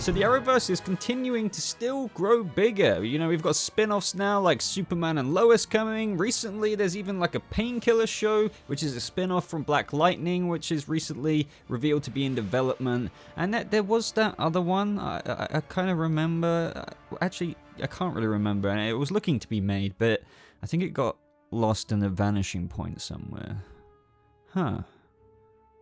So the Arrowverse is continuing to still grow bigger. You know, we've got spin-offs now like Superman and Lois coming. Recently, there's even like a Painkiller show, which is a spin-off from Black Lightning, which is recently revealed to be in development. And there was that other one, I kind of remember. Actually, I can't really remember, and it was looking to be made, but I think it got lost in a vanishing point somewhere. Huh.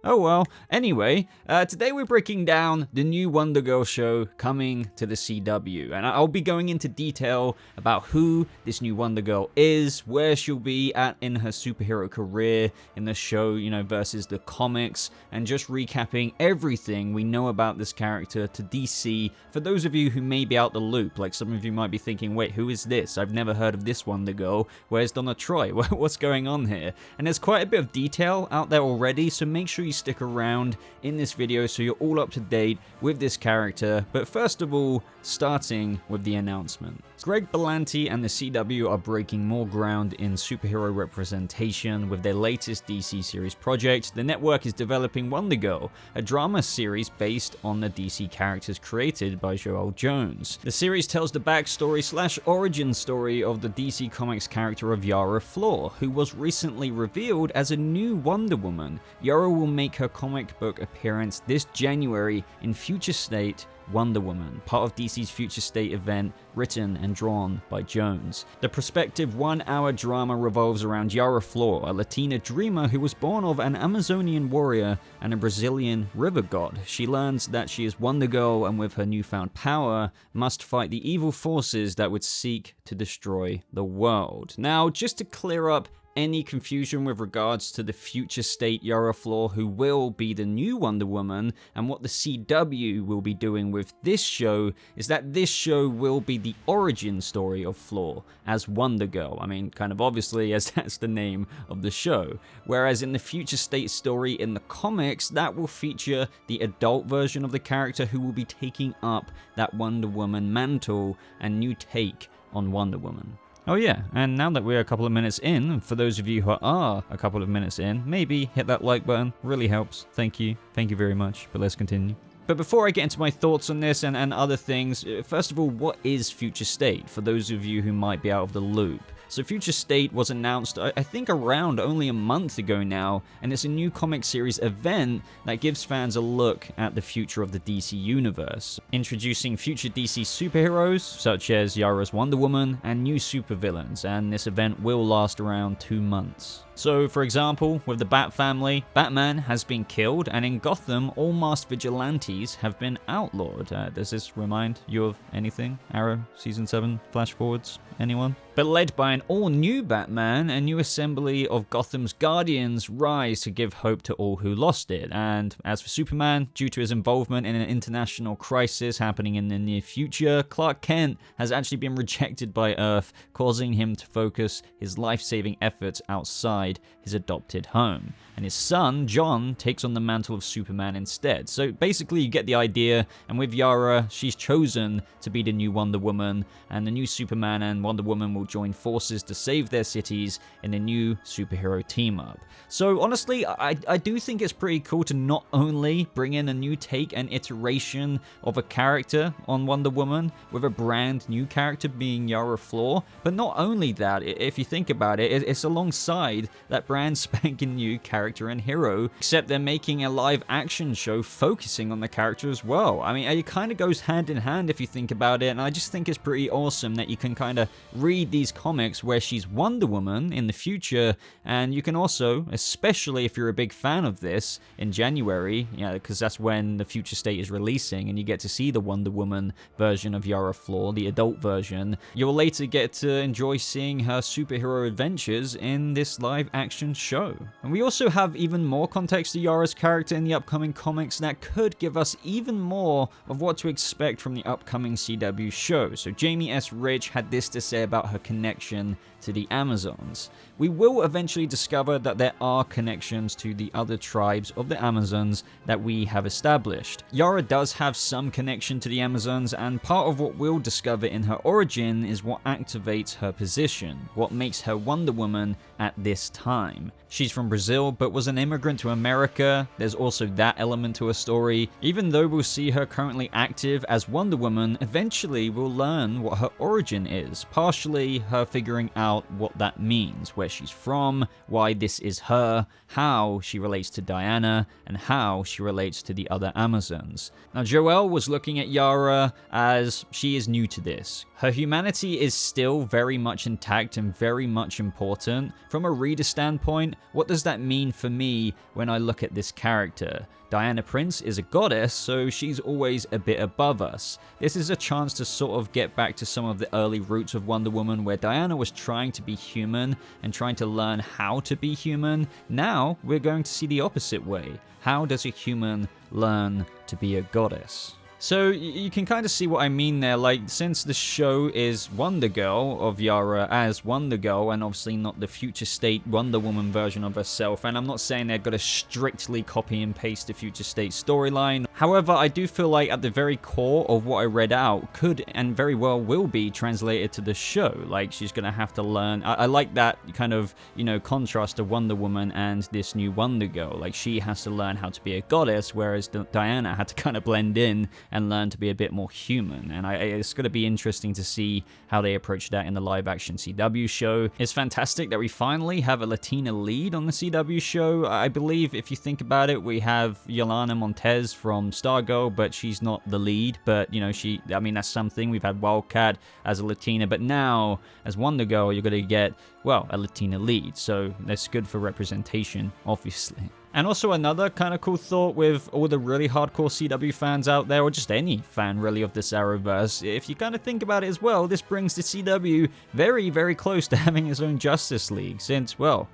Oh well, anyway, today we're breaking down the new Wonder Girl show coming to the CW, and I'll be going into detail about who this new Wonder Girl is, where she'll be at in her superhero career in the show, you know, versus the comics, and just recapping everything we know about this character to DC, for those of you who may be out the loop. Like, some of you might be thinking, wait, who is this? I've never heard of this Wonder Girl. Where's Donna Troy? What's going on here? And there's quite a bit of detail out there already, so make sure you stick around in this video so you're all up to date with this character. But first of all, starting with the announcement. Greg Berlanti and the CW are breaking more ground in superhero representation with their latest DC series project. The network is developing Wonder Girl, a drama series based on the DC characters created by Joel Jones. The series tells the backstory / origin story of the DC Comics character of Yara Flor, who was recently revealed as a new Wonder Woman. Yara will make her comic book appearance this January in Future State Wonder Woman, part of DC's Future State event, written and drawn by Jones. The prospective 1-hour drama revolves around Yara Flor, a Latina dreamer who was born of an Amazonian warrior and a Brazilian river god. She learns that she is Wonder Girl, and with her newfound power, must fight the evil forces that would seek to destroy the world. Now, just to clear up any confusion with regards to the Future State Yara Flor, who will be the new Wonder Woman, and what the CW will be doing with this show, is that this show will be the origin story of Flor as Wonder Girl. I mean, kind of obviously, as that's the name of the show. Whereas in the Future State story in the comics, that will feature the adult version of the character who will be taking up that Wonder Woman mantle and new take on Wonder Woman. Oh yeah, and now that we're a couple of minutes in, for those of you who are a couple of minutes in, maybe hit that like button, really helps. Thank you very much, but let's continue. But before I get into my thoughts on this and other things, first of all, what is Future State, for those of you who might be out of the loop? So Future State was announced, I think, around only a month ago now, and it's a new comic series event that gives fans a look at the future of the DC Universe, introducing future DC superheroes, such as Yara's Wonder Woman, and new supervillains, and this event will last around 2 months. So, for example, with the Bat family, Batman has been killed, and in Gotham, all masked vigilantes have been outlawed. Does this remind you of anything? Arrow, Season 7, flash forwards, anyone? But led by an all-new Batman, a new assembly of Gotham's Guardians rise to give hope to all who lost it. And as for Superman, due to his involvement in an international crisis happening in the near future, Clark Kent has actually been rejected by Earth, causing him to focus his life-saving efforts outside his adopted home. And his son, John, takes on the mantle of Superman instead. So basically you get the idea, and with Yara, she's chosen to be the new Wonder Woman, and the new Superman and Wonder Woman will join forces to save their cities in a new superhero team-up. So honestly, I do think it's pretty cool to not only bring in a new take and iteration of a character on Wonder Woman, with a brand new character being Yara Flor, but not only that, if you think about it, it's alongside that brand spanking new character and hero, except they're making a live action show focusing on the character as well. I mean, it kind of goes hand in hand if you think about it, and I just think it's pretty awesome that you can kind of read these comics where she's Wonder Woman in the future, and you can also, especially if you're a big fan of this, in January, you know, because that's when the Future State is releasing, and you get to see the Wonder Woman version of Yara Flor, the adult version, you'll later get to enjoy seeing her superhero adventures in this live action show. And we also have even more context to Yara's character in the upcoming comics that could give us even more of what to expect from the upcoming CW show. So Jamie S. Rich had this to say about her connection to the Amazons. We will eventually discover that there are connections to the other tribes of the Amazons that we have established. Yara does have some connection to the Amazons, and part of what we'll discover in her origin is what activates her position, what makes her Wonder Woman at this time. She's from Brazil, but was an immigrant to America. There's also that element to her story. Even though we'll see her currently active as Wonder Woman, eventually we'll learn what her origin is, partially her figuring out what that means, where she's from, why this is her, how she relates to Diana, and how she relates to the other Amazons. Now, Joelle was looking at Yara as she is new to this. Her humanity is still very much intact and very much important. From a reader standpoint, what does that mean for me when I look at this character? Diana Prince is a goddess, so she's always a bit above us. This is a chance to sort of get back to some of the early roots of Wonder Woman, where Diana was trying to be human and trying to learn how to be human. Now we're going to see the opposite way. How does a human learn to be a goddess? So you can kind of see what I mean there. Like, since the show is Wonder Girl, of Yara as Wonder Girl, and obviously not the future state Wonder Woman version of herself, and I'm not saying they're going to strictly copy and paste the future state storyline. However, I do feel like at the very core of what I read out could and very well will be translated to the show. Like, she's going to have to learn. I like that kind of, you know, contrast of Wonder Woman and this new Wonder Girl. Like, she has to learn how to be a goddess, whereas Diana had to kind of blend in and learn to be a bit more human. And it's going to be interesting to see how they approach that in the live-action CW show. It's fantastic that we finally have a Latina lead on the CW show. I believe, if you think about it, we have Yolanda Montez from Stargirl, but she's not the lead. But, you know, I mean, that's something. We've had Wildcat as a Latina, but now, as Wonder Girl, you're going to get, well, a Latina lead. So that's good for representation, obviously. And also another kind of cool thought with all the really hardcore CW fans out there, or just any fan really of this Arrowverse, if you kind of think about it as well, this brings the CW very, very close to having its own Justice League, since, well,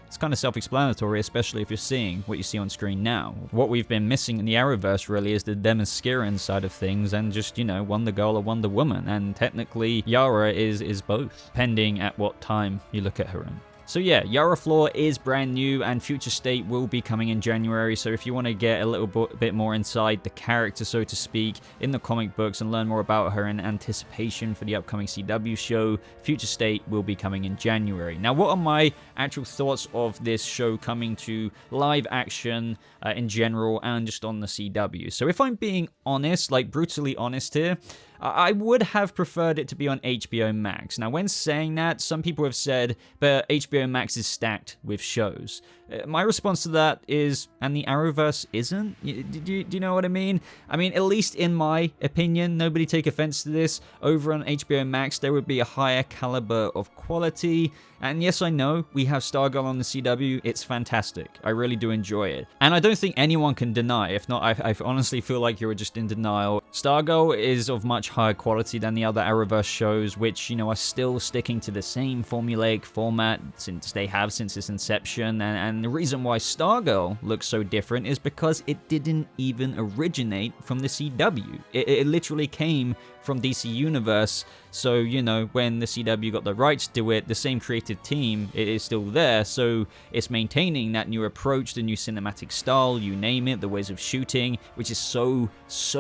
it's kind of self-explanatory, especially if you're seeing what you see on screen now. What we've been missing in the Arrowverse really is the Themysciran side of things, and just, you know, Wonder Girl or Wonder Woman, and technically Yara is both, depending at what time you look at her in. So yeah, Yara Flor is brand new, and Future State will be coming in January, so if you want to get a little bit more inside the character, so to speak, in the comic books and learn more about her in anticipation for the upcoming CW show, Future State will be coming in January. Now, what are my actual thoughts of this show coming to live action in general and just on the CW? So if I'm being honest, like brutally honest here, I would have preferred it to be on HBO Max. Now, when saying that, some people have said, but HBO Max is stacked with shows. My response to that is, and the Arrowverse isn't? Do you know what I mean? I mean, at least in my opinion, nobody take offense to this, over on HBO Max, there would be a higher caliber of quality. And yes, I know, we have Stargirl on the CW, it's fantastic. I really do enjoy it. And I don't think anyone can deny, if not, I honestly feel like you're just in denial. Stargirl is of much higher quality than the other Arrowverse shows, which, you know, are still sticking to the same formulaic format since its inception. And the reason why Stargirl looks so different is because it didn't even originate from the CW. It literally came from DC Universe. So, you know, when the CW got the rights to it, the same creative team, it is still there. So it's maintaining that new approach, the new cinematic style, you name it, the ways of shooting, which is so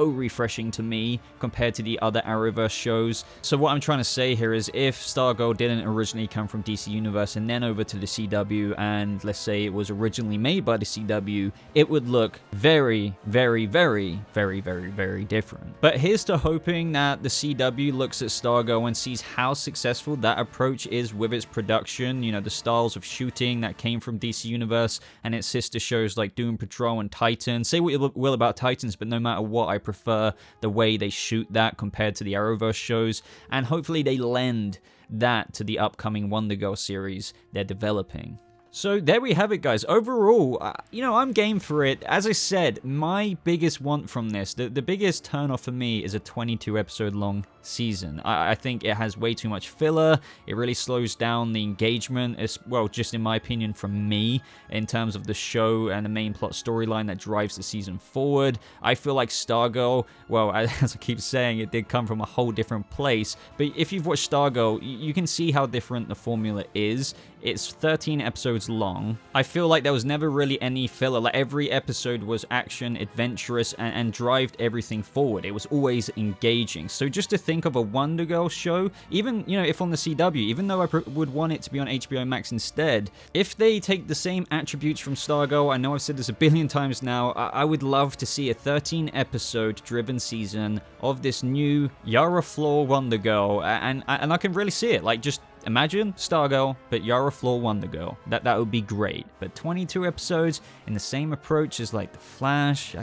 refreshing to me compared to the other Arrowverse shows. So what I'm trying to say here is, if Stargirl didn't originally come from DC Universe and then over to the CW, and let's say it was originally made by the CW, it would look very, very, very, very, very, very different. But here's to hoping that the CW looks at Stargirl and sees how successful that approach is with its production, you know, the styles of shooting that came from DC Universe and its sister shows like Doom Patrol and Titan. Say what you will about Titans, but no matter what, I prefer the way they shoot that compared to the Arrowverse shows, and hopefully they lend that to the upcoming Wonder Girl series they're developing. So there we have it, guys. Overall, I'm game for it. As I said, my biggest want from this, the biggest turn-off for me is a 22-episode long season. I think it has way too much filler. It really slows down the engagement, as well, just in my opinion, from me, in terms of the show and the main plot storyline that drives the season forward. I feel like Stargirl, well, as I keep saying, it did come from a whole different place. But if you've watched Stargirl, you can see how different the formula is. It's 13 episodes long. I feel like there was never really any filler. Like, every episode was action, adventurous, and drived everything forward. It was always engaging. So just to think of a Wonder Girl show, even, if on the CW, even though I would want it to be on HBO Max instead, if they take the same attributes from Stargirl, I know I've said this a billion times now, I would love to see a 13-episode driven season of this new Yara Flor Wonder Girl, and I can really see it. Like, just imagine Stargirl, but Yara Flor Wonder Girl. That would be great. But 22 episodes in the same approach as like The Flash,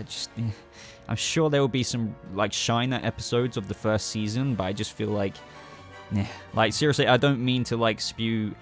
I'm sure there will be some like shiner episodes of the first season, but I just feel like, like seriously, I don't mean to like spew.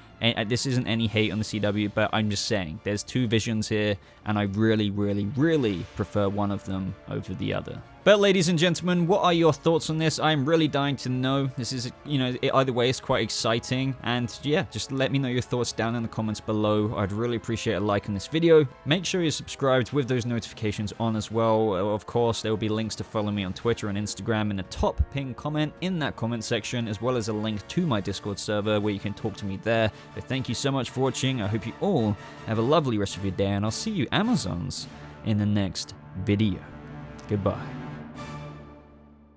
This isn't any hate on the CW, but I'm just saying there's two visions here, and I really, really, really prefer one of them over the other. But ladies and gentlemen, what are your thoughts on this? I'm really dying to know. This is, either way, it's quite exciting. And yeah, just let me know your thoughts down in the comments below. I'd really appreciate a like on this video. Make sure you're subscribed with those notifications on as well. Of course, there will be links to follow me on Twitter and Instagram in the top pinned comment in that comment section, as well as a link to my Discord server where you can talk to me there. But thank you so much for watching. I hope you all have a lovely rest of your day, and I'll see you Amazons in the next video. Goodbye.